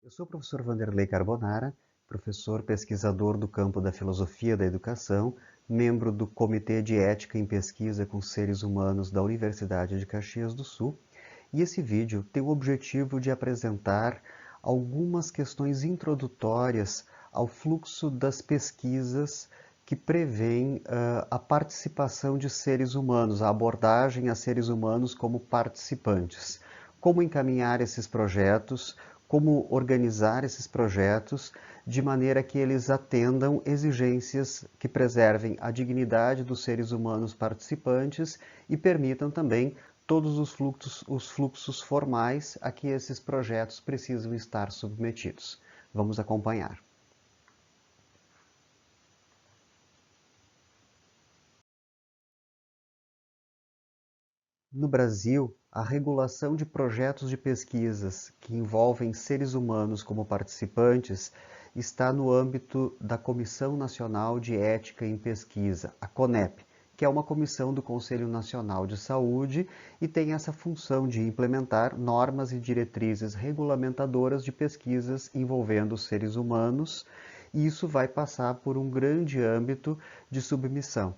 Eu sou o professor Vanderlei Carbonara, professor pesquisador do campo da filosofia da educação, membro do Comitê de Ética em Pesquisa com Seres Humanos da Universidade de Caxias do Sul, e esse vídeo tem o objetivo de apresentar algumas questões introdutórias ao fluxo das pesquisas que prevêem a participação de seres humanos, a abordagem a seres humanos como participantes. Como encaminhar esses projetos, como organizar esses projetos de maneira que eles atendam exigências que preservem a dignidade dos seres humanos participantes e permitam também todos os fluxos formais a que esses projetos precisam estar submetidos. Vamos acompanhar. No Brasil, a regulação de projetos de pesquisas que envolvem seres humanos como participantes está no âmbito da Comissão Nacional de Ética em Pesquisa, a CONEP, que é uma comissão do Conselho Nacional de Saúde e tem essa função de implementar normas e diretrizes regulamentadoras de pesquisas envolvendo os seres humanos, e isso vai passar por um grande âmbito de submissão.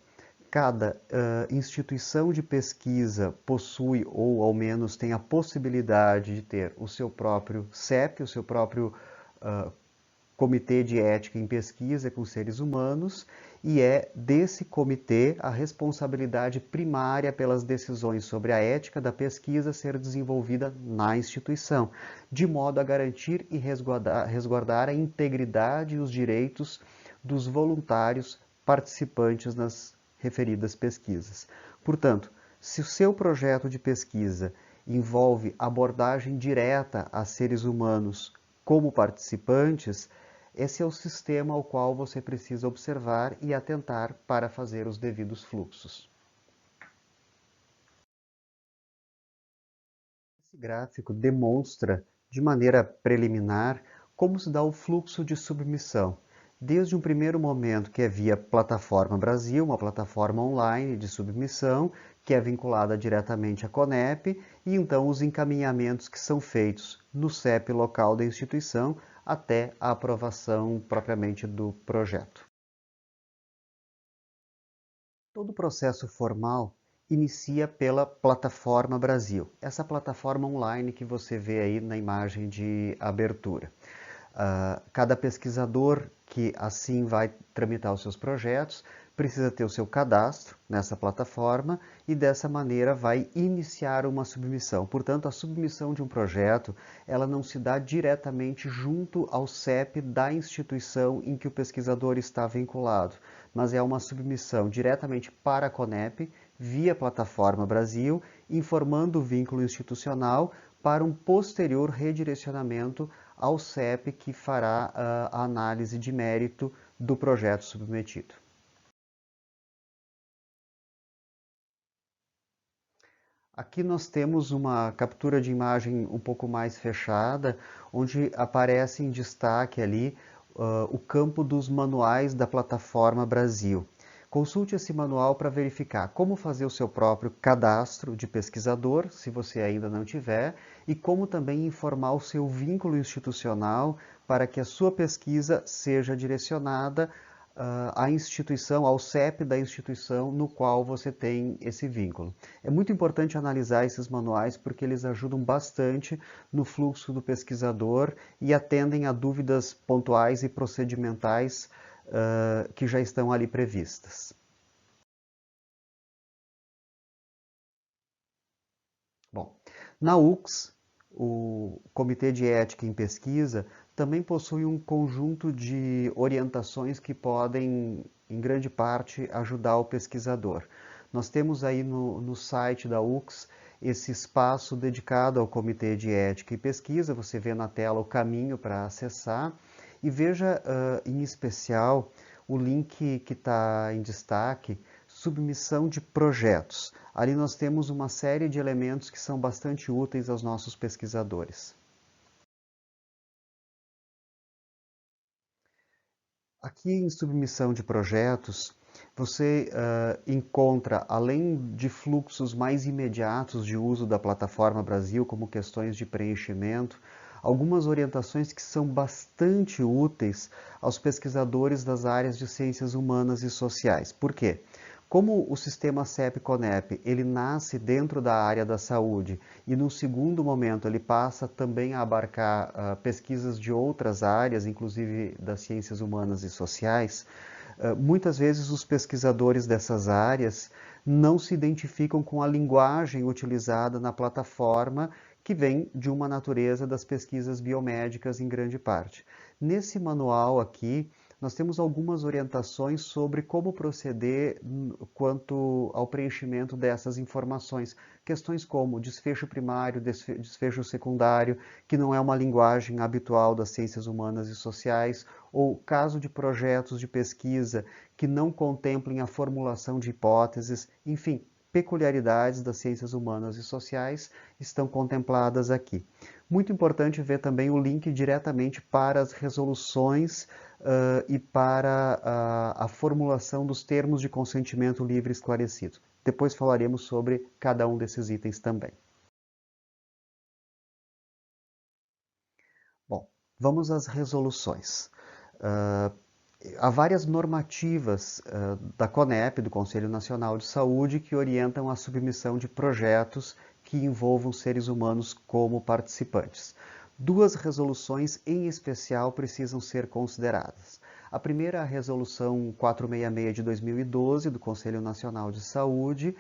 Cada instituição de pesquisa possui, ou ao menos tem a possibilidade de ter o seu próprio CEP, o seu próprio Comitê de Ética em Pesquisa com Seres Humanos, e é desse comitê a responsabilidade primária pelas decisões sobre a ética da pesquisa ser desenvolvida na instituição, de modo a garantir e resguardar a integridade e os direitos dos voluntários participantes nas referidas pesquisas. Portanto, se o seu projeto de pesquisa envolve abordagem direta a seres humanos como participantes, esse é o sistema ao qual você precisa observar e atentar para fazer os devidos fluxos. Esse gráfico demonstra, de maneira preliminar, como se dá o fluxo de submissão. Desde um primeiro momento, que é via Plataforma Brasil, uma plataforma online de submissão, que é vinculada diretamente à CONEP, e então os encaminhamentos que são feitos no CEP local da instituição até a aprovação propriamente do projeto. Todo o processo formal inicia pela Plataforma Brasil, essa plataforma online que você vê aí na imagem de abertura. Cada pesquisador que assim vai tramitar os seus projetos precisa ter o seu cadastro nessa plataforma e dessa maneira vai iniciar uma submissão. Portanto, a submissão de um projeto, ela não se dá diretamente junto ao CEP da instituição em que o pesquisador está vinculado, mas é uma submissão diretamente para a CONEP, via Plataforma Brasil, informando o vínculo institucional para um posterior redirecionamento ao CEP, que fará a análise de mérito do projeto submetido. Aqui nós temos uma captura de imagem um pouco mais fechada, onde aparece em destaque ali o campo dos manuais da Plataforma Brasil. Consulte esse manual para verificar como fazer o seu próprio cadastro de pesquisador, se você ainda não tiver, e como também informar o seu vínculo institucional para que a sua pesquisa seja direcionada à instituição, ao CEP da instituição no qual você tem esse vínculo. É muito importante analisar esses manuais porque eles ajudam bastante no fluxo do pesquisador e atendem a dúvidas pontuais e procedimentais que já estão ali previstas. Bom, na UX, o Comitê de Ética em Pesquisa também possui um conjunto de orientações que podem, em grande parte, ajudar o pesquisador. Nós temos aí no site da UX esse espaço dedicado ao Comitê de Ética e Pesquisa, você vê na tela o caminho para acessar, e veja em especial o link que está em destaque, submissão de projetos. Ali nós temos uma série de elementos que são bastante úteis aos nossos pesquisadores. Aqui em submissão de projetos, você encontra, além de fluxos mais imediatos de uso da Plataforma Brasil, como questões de preenchimento, algumas orientações que são bastante úteis aos pesquisadores das áreas de ciências humanas e sociais. Por quê? Como o sistema CEP-CONEP, ele nasce dentro da área da saúde e num segundo momento ele passa também a abarcar pesquisas de outras áreas, inclusive das ciências humanas e sociais, muitas vezes os pesquisadores dessas áreas não se identificam com a linguagem utilizada na plataforma que vem de uma natureza das pesquisas biomédicas em grande parte. Nesse manual aqui, nós temos algumas orientações sobre como proceder quanto ao preenchimento dessas informações. Questões como desfecho primário, desfecho secundário, que não é uma linguagem habitual das ciências humanas e sociais, ou caso de projetos de pesquisa que não contemplem a formulação de hipóteses, enfim, peculiaridades das ciências humanas e sociais estão contempladas aqui. Muito importante ver também o link diretamente para as resoluções e para a formulação dos termos de consentimento livre e esclarecido. Depois falaremos sobre cada um desses itens também. Bom, vamos às resoluções. Há várias normativas da CONEP, do Conselho Nacional de Saúde, que orientam a submissão de projetos que envolvam seres humanos como participantes. Duas resoluções em especial precisam ser consideradas. A primeira é a Resolução 466 de 2012 do Conselho Nacional de Saúde,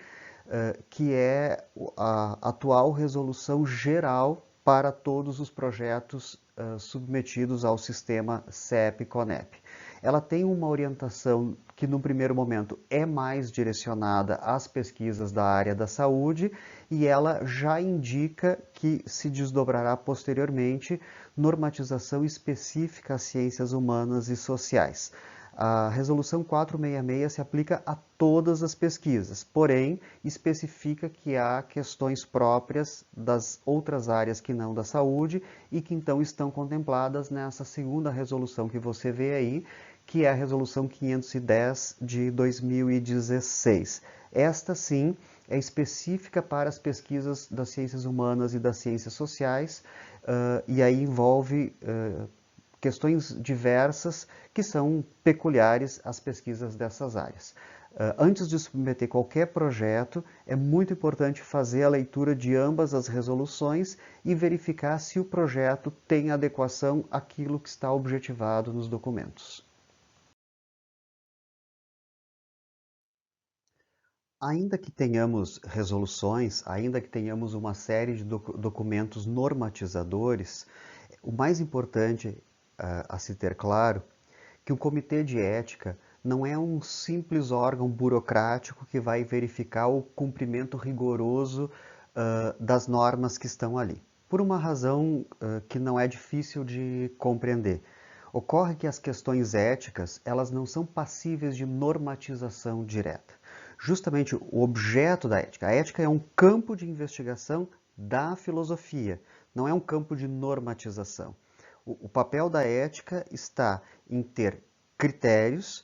que é a atual resolução geral para todos os projetos submetidos ao sistema CEP-CONEP. Ela tem uma orientação que, no primeiro momento, é mais direcionada às pesquisas da área da saúde e ela já indica que se desdobrará posteriormente normatização específica às ciências humanas e sociais. A Resolução 466 se aplica a todas as pesquisas, porém especifica que há questões próprias das outras áreas que não da saúde e que então estão contempladas nessa segunda resolução que você vê aí, que é a Resolução 510 de 2016. Esta, sim, é específica para as pesquisas das ciências humanas e das ciências sociais, e aí envolve questões diversas que são peculiares às pesquisas dessas áreas. Antes de submeter qualquer projeto, é muito importante fazer a leitura de ambas as resoluções e verificar se o projeto tem adequação àquilo que está objetivado nos documentos. Ainda que tenhamos resoluções, ainda que tenhamos uma série de documentos normatizadores, o mais importante a se ter claro que o Comitê de Ética não é um simples órgão burocrático que vai verificar o cumprimento rigoroso das normas que estão ali. Por uma razão que não é difícil de compreender. Ocorre que as questões éticas, elas não são passíveis de normatização direta. Justamente o objeto da ética. A ética é um campo de investigação da filosofia, não é um campo de normatização. O papel da ética está em ter critérios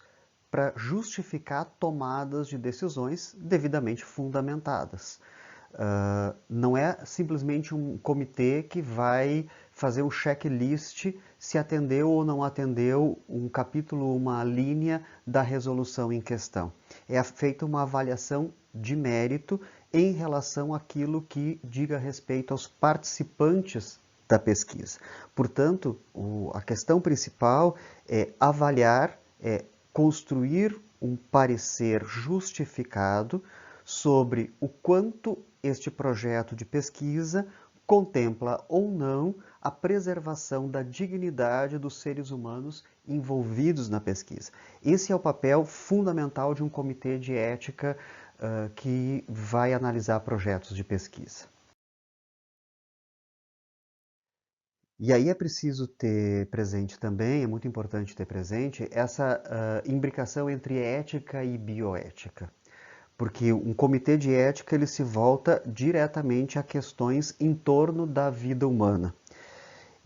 para justificar tomadas de decisões devidamente fundamentadas. Não é simplesmente um comitê que vai fazer um checklist se atendeu ou não atendeu um capítulo, uma linha da resolução em questão. É feita uma avaliação de mérito em relação àquilo que diga respeito aos participantes da pesquisa. Portanto, a questão principal é avaliar, é construir um parecer justificado sobre o quanto este projeto de pesquisa contempla ou não a preservação da dignidade dos seres humanos envolvidos na pesquisa. Esse é o papel fundamental de um comitê de ética que vai analisar projetos de pesquisa. E aí é preciso ter presente também, é muito importante ter presente, essa imbricação entre ética e bioética. Porque um comitê de ética ele se volta diretamente a questões em torno da vida humana.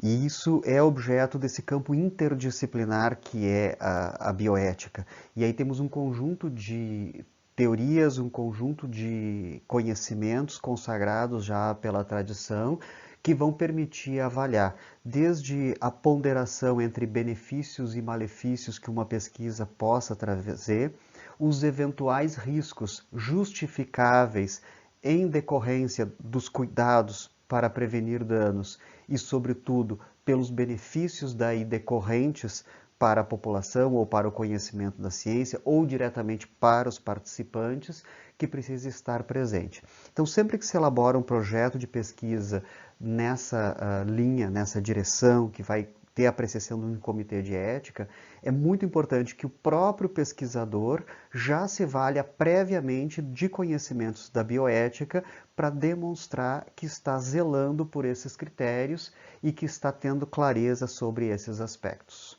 E isso é objeto desse campo interdisciplinar que é a bioética. E aí temos um conjunto de teorias, um conjunto de conhecimentos consagrados já pela tradição, que vão permitir avaliar desde a ponderação entre benefícios e malefícios que uma pesquisa possa trazer, os eventuais riscos justificáveis em decorrência dos cuidados para prevenir danos e, sobretudo, pelos benefícios daí decorrentes para a população ou para o conhecimento da ciência ou diretamente para os participantes, que precisa estar presente. Então, sempre que se elabora um projeto de pesquisa nessa linha, nessa direção, que vai ter a apreciação de um comitê de ética, é muito importante que o próprio pesquisador já se valha previamente de conhecimentos da bioética para demonstrar que está zelando por esses critérios e que está tendo clareza sobre esses aspectos.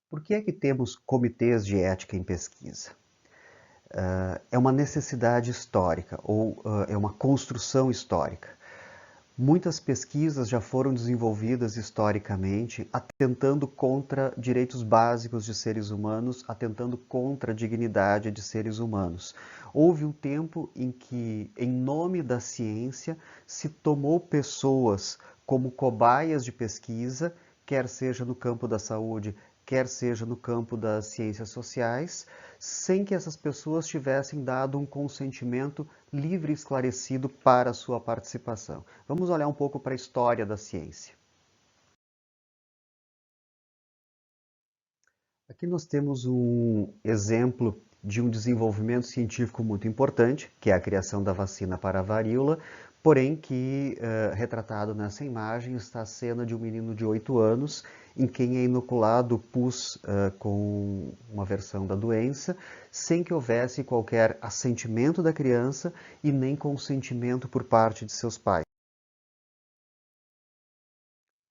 Por que é que temos comitês de ética em pesquisa? É uma necessidade histórica ou é uma construção histórica. Muitas pesquisas já foram desenvolvidas historicamente, atentando contra direitos básicos de seres humanos, atentando contra a dignidade de seres humanos. Houve um tempo em que, em nome da ciência, se tomou pessoas como cobaias de pesquisa, quer seja no campo da saúde, quer seja no campo das ciências sociais, sem que essas pessoas tivessem dado um consentimento livre e esclarecido para a sua participação. Vamos olhar um pouco para a história da ciência. Aqui nós temos um exemplo de um desenvolvimento científico muito importante, que é a criação da vacina para a varíola, porém que, retratado nessa imagem, está a cena de um menino de 8 anos, em quem é inoculado pus com uma versão da doença, sem que houvesse qualquer assentimento da criança e nem consentimento por parte de seus pais.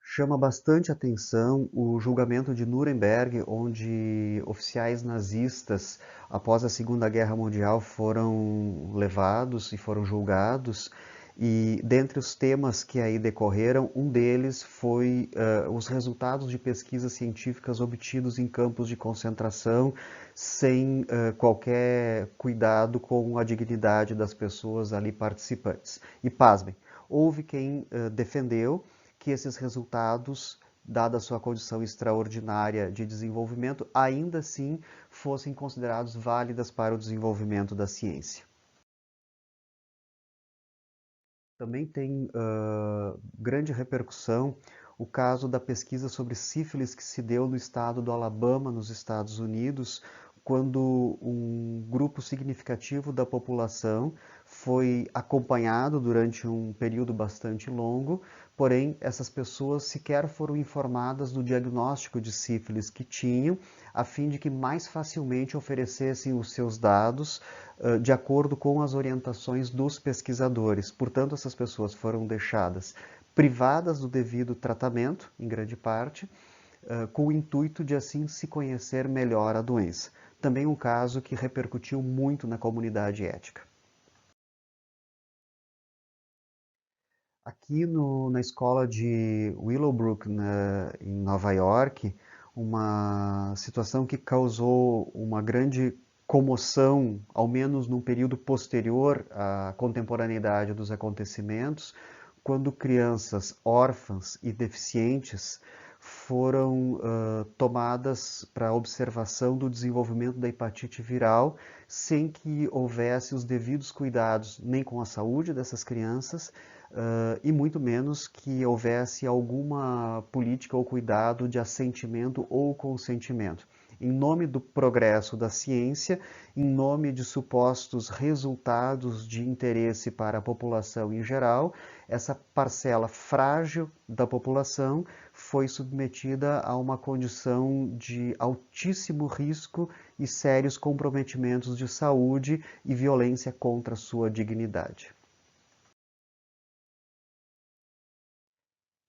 Chama bastante atenção o julgamento de Nuremberg, onde oficiais nazistas, após a Segunda Guerra Mundial, foram levados e foram julgados. E dentre os temas que aí decorreram, um deles foi os resultados de pesquisas científicas obtidos em campos de concentração, sem qualquer cuidado com a dignidade das pessoas ali participantes. E pasmem, houve quem defendeu que esses resultados, dada a sua condição extraordinária de desenvolvimento, ainda assim fossem considerados válidas para o desenvolvimento da ciência. Também tem grande repercussão o caso da pesquisa sobre sífilis que se deu no estado do Alabama, nos Estados Unidos, quando um grupo significativo da população foi acompanhado durante um período bastante longo, porém essas pessoas sequer foram informadas do diagnóstico de sífilis que tinham, a fim de que mais facilmente oferecessem os seus dados de acordo com as orientações dos pesquisadores. Portanto, essas pessoas foram deixadas privadas do devido tratamento, em grande parte, com o intuito de assim se conhecer melhor a doença. Também um caso que repercutiu muito na comunidade ética. Aqui na escola de Willowbrook, em Nova York, uma situação que causou uma grande comoção, ao menos num período posterior à contemporaneidade dos acontecimentos, quando crianças órfãs e deficientes foram tomadas para observação do desenvolvimento da hepatite viral, sem que houvesse os devidos cuidados nem com a saúde dessas crianças, e muito menos que houvesse alguma política ou cuidado de assentimento ou consentimento. Em nome do progresso da ciência, em nome de supostos resultados de interesse para a população em geral, essa parcela frágil da população foi submetida a uma condição de altíssimo risco e sérios comprometimentos de saúde e violência contra a sua dignidade.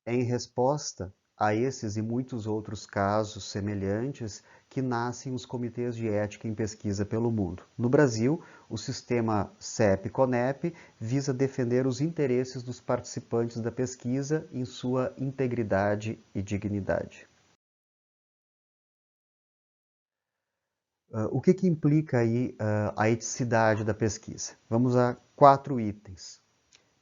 É em resposta a esses e muitos outros casos semelhantes que nascem os comitês de ética em pesquisa pelo mundo. No Brasil, o sistema CEP-CONEP visa defender os interesses dos participantes da pesquisa em sua integridade e dignidade. O que implica aí a eticidade da pesquisa? Vamos a 4 itens.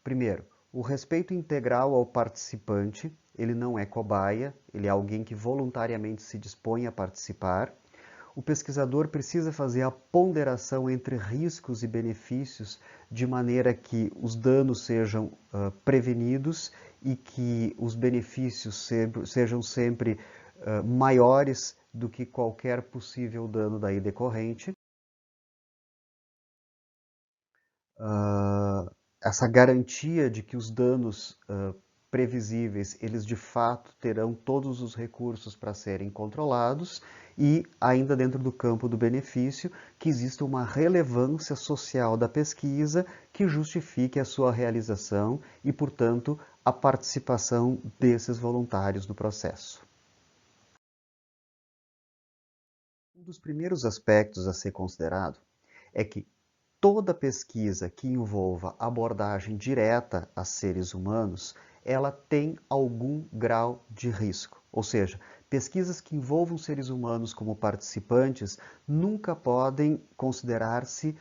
Primeiro, o respeito integral ao participante, ele não é cobaia, ele é alguém que voluntariamente se dispõe a participar. O pesquisador precisa fazer a ponderação entre riscos e benefícios de maneira que os danos sejam prevenidos e que os benefícios sejam sempre maiores do que qualquer possível dano daí decorrente. Essa garantia de que os danos previsíveis, eles de fato terão todos os recursos para serem controlados e, ainda dentro do campo do benefício, que exista uma relevância social da pesquisa que justifique a sua realização e, portanto, a participação desses voluntários no processo. Um dos primeiros aspectos a ser considerado é que toda pesquisa que envolva abordagem direta a seres humanos, ela tem algum grau de risco. Ou seja, pesquisas que envolvam seres humanos como participantes nunca podem considerar-se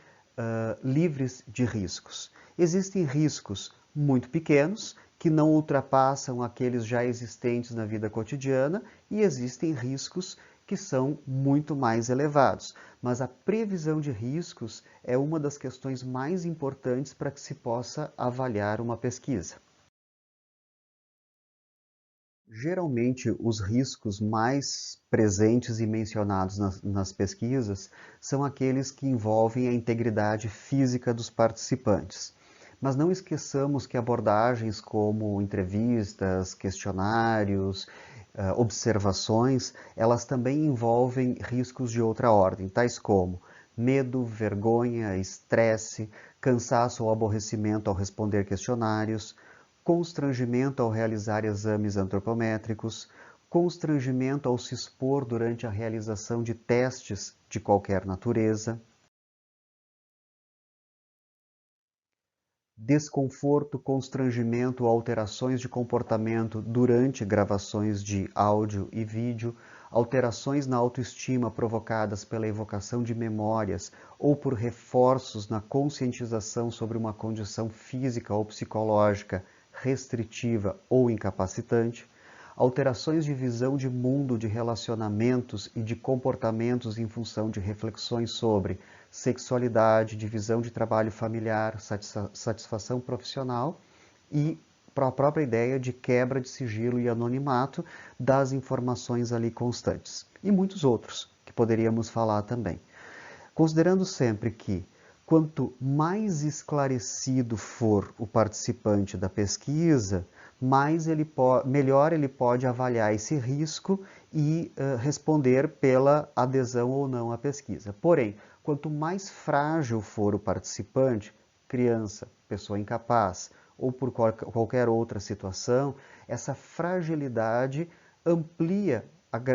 livres de riscos. Existem riscos muito pequenos, que não ultrapassam aqueles já existentes na vida cotidiana, e existem riscos que são muito mais elevados. Mas a previsão de riscos é uma das questões mais importantes para que se possa avaliar uma pesquisa. Geralmente, os riscos mais presentes e mencionados nas pesquisas são aqueles que envolvem a integridade física dos participantes. Mas não esqueçamos que abordagens como entrevistas, questionários, observações, elas também envolvem riscos de outra ordem, tais como medo, vergonha, estresse, cansaço ou aborrecimento ao responder questionários, constrangimento ao realizar exames antropométricos, constrangimento ao se expor durante a realização de testes de qualquer natureza, desconforto, constrangimento ou alterações de comportamento durante gravações de áudio e vídeo, alterações na autoestima provocadas pela evocação de memórias ou por reforços na conscientização sobre uma condição física ou psicológica restritiva ou incapacitante, alterações de visão de mundo, de relacionamentos e de comportamentos em função de reflexões sobre sexualidade, divisão de trabalho familiar, satisfação profissional e para a própria ideia de quebra de sigilo e anonimato das informações ali constantes. E muitos outros que poderíamos falar também. Considerando sempre que quanto mais esclarecido for o participante da pesquisa, melhor ele pode avaliar esse risco e responder pela adesão ou não à pesquisa. Porém, quanto mais frágil for o participante, criança, pessoa incapaz ou por qualquer outra situação, essa fragilidade amplia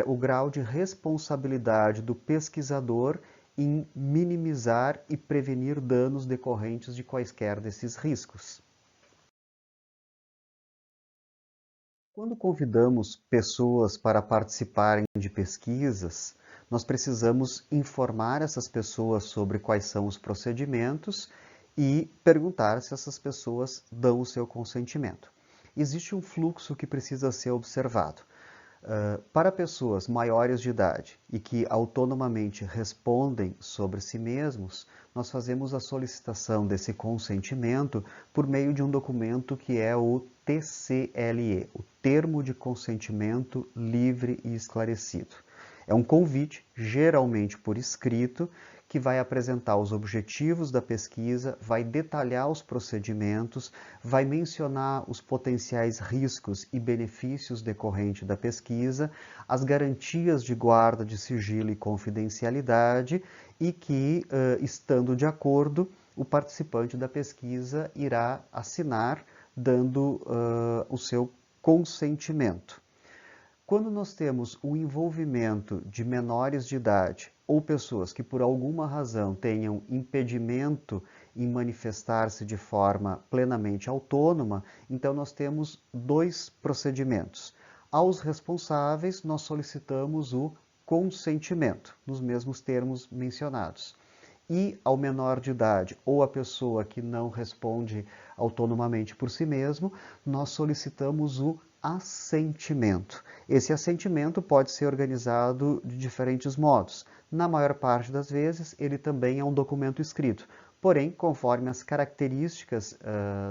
o grau de responsabilidade do pesquisador em minimizar e prevenir danos decorrentes de quaisquer desses riscos. Quando convidamos pessoas para participarem de pesquisas, nós precisamos informar essas pessoas sobre quais são os procedimentos e perguntar se essas pessoas dão o seu consentimento. Existe um fluxo que precisa ser observado. Para pessoas maiores de idade e que autonomamente respondem sobre si mesmos, nós fazemos a solicitação desse consentimento por meio de um documento que é o TCLE, o Termo de Consentimento Livre e Esclarecido. É um convite, geralmente por escrito, que vai apresentar os objetivos da pesquisa, vai detalhar os procedimentos, vai mencionar os potenciais riscos e benefícios decorrentes da pesquisa, as garantias de guarda de sigilo e confidencialidade e que, estando de acordo, o participante da pesquisa irá assinar, dando o seu consentimento. Quando nós temos o envolvimento de menores de idade ou pessoas que por alguma razão tenham impedimento em manifestar-se de forma plenamente autônoma, então nós temos dois procedimentos. Aos responsáveis, nós solicitamos o consentimento, nos mesmos termos mencionados. e ao menor de idade ou a pessoa que não responde autonomamente por si mesmo, nós solicitamos o assentimento. Esse assentimento pode ser organizado de diferentes modos. Na maior parte das vezes, ele também é um documento escrito. Porém, conforme as características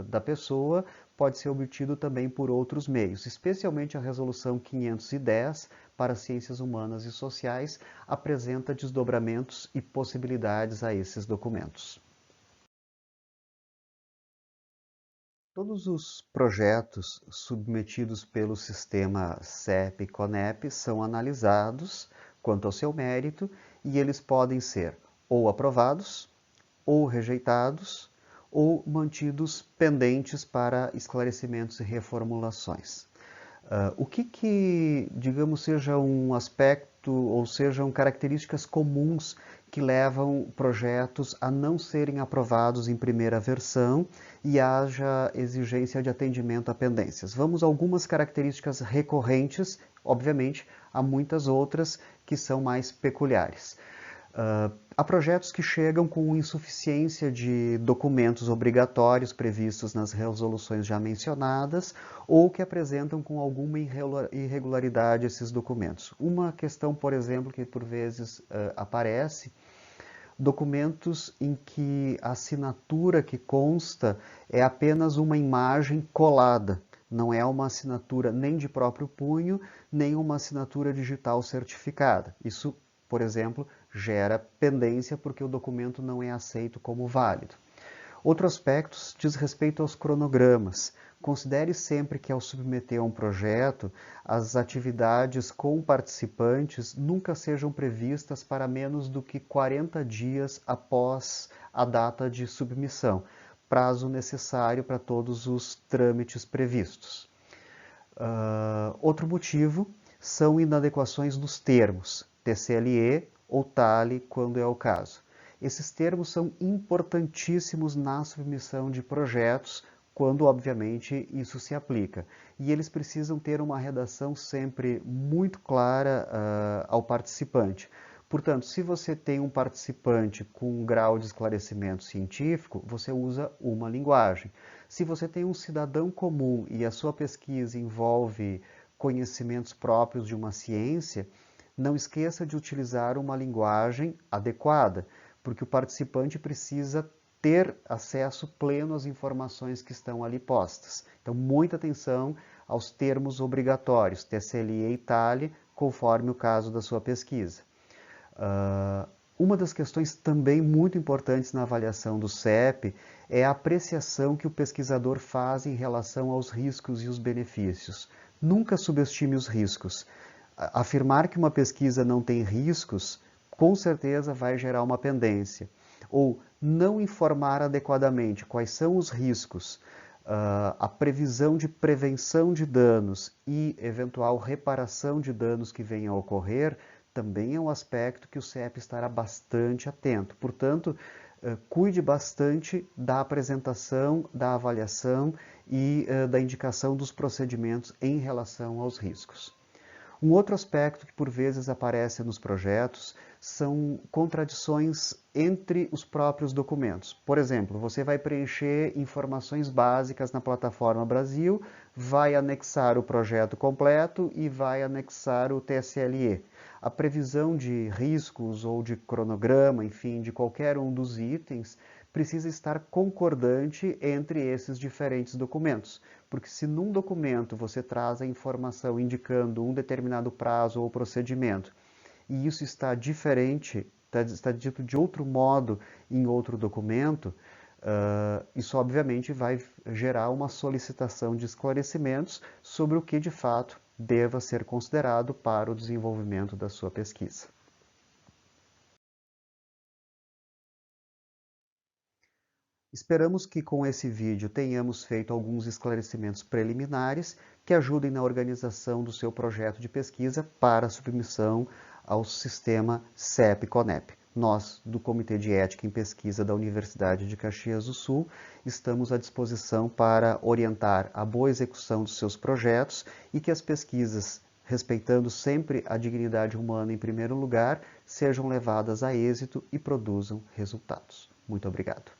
da pessoa, pode ser obtido também por outros meios, especialmente a Resolução 510 para Ciências Humanas e Sociais apresenta desdobramentos e possibilidades a esses documentos. Todos os projetos submetidos pelo sistema CEP e CONEP são analisados quanto ao seu mérito e eles podem ser ou aprovados, ou rejeitados, ou mantidos pendentes para esclarecimentos e reformulações. O que, digamos, seja um aspecto ou sejam características comuns que levam projetos a não serem aprovados em primeira versão e haja exigência de atendimento a pendências? Vamos a algumas características recorrentes, obviamente, há muitas outras que são mais peculiares. Há projetos que chegam com insuficiência de documentos obrigatórios previstos nas resoluções já mencionadas ou que apresentam com alguma irregularidade esses documentos. Uma questão, por exemplo, que por vezes aparece, documentos em que a assinatura que consta é apenas uma imagem colada, não é uma assinatura nem de próprio punho, nem uma assinatura digital certificada. Isso, por exemplo, gera pendência porque o documento não é aceito como válido. Outro aspecto diz respeito aos cronogramas. Considere sempre que ao submeter um projeto, as atividades com participantes nunca sejam previstas para menos do que 40 dias após a data de submissão, prazo necessário para todos os trâmites previstos. Outro motivo são inadequações dos termos, TCLE ou TALE, quando é o caso. Esses termos são importantíssimos na submissão de projetos, quando, obviamente, isso se aplica. E eles precisam ter uma redação sempre muito clara ao participante. Portanto, se você tem um participante com um grau de esclarecimento científico, você usa uma linguagem. Se você tem um cidadão comum e a sua pesquisa envolve conhecimentos próprios de uma ciência, não esqueça de utilizar uma linguagem adequada, porque o participante precisa ter acesso pleno às informações que estão ali postas. Então, muita atenção aos termos obrigatórios, TCLE e TALE, conforme o caso da sua pesquisa. Uma das questões também muito importantes na avaliação do CEP é a apreciação que o pesquisador faz em relação aos riscos e os benefícios. Nunca subestime os riscos. Afirmar que uma pesquisa não tem riscos, com certeza vai gerar uma pendência. Ou não informar adequadamente quais são os riscos, a previsão de prevenção de danos e eventual reparação de danos que venham a ocorrer, também é um aspecto que o CEP estará bastante atento. Portanto, cuide bastante da apresentação, da avaliação e da indicação dos procedimentos em relação aos riscos. Um outro aspecto que por vezes aparece nos projetos são contradições entre os próprios documentos. Por exemplo, você vai preencher informações básicas na plataforma Brasil, vai anexar o projeto completo e vai anexar o TSLE. A previsão de riscos ou de cronograma, enfim, de qualquer um dos itens, precisa estar concordante entre esses diferentes documentos. Porque se num documento você traz a informação indicando um determinado prazo ou procedimento, e isso está diferente, está dito de outro modo em outro documento, isso obviamente vai gerar uma solicitação de esclarecimentos sobre o que de fato deva ser considerado para o desenvolvimento da sua pesquisa. Esperamos que com esse vídeo tenhamos feito alguns esclarecimentos preliminares que ajudem na organização do seu projeto de pesquisa para submissão ao sistema CEP-CONEP. Nós, do Comitê de Ética em Pesquisa da Universidade de Caxias do Sul, estamos à disposição para orientar a boa execução dos seus projetos e que as pesquisas, respeitando sempre a dignidade humana em primeiro lugar, sejam levadas a êxito e produzam resultados. Muito obrigado.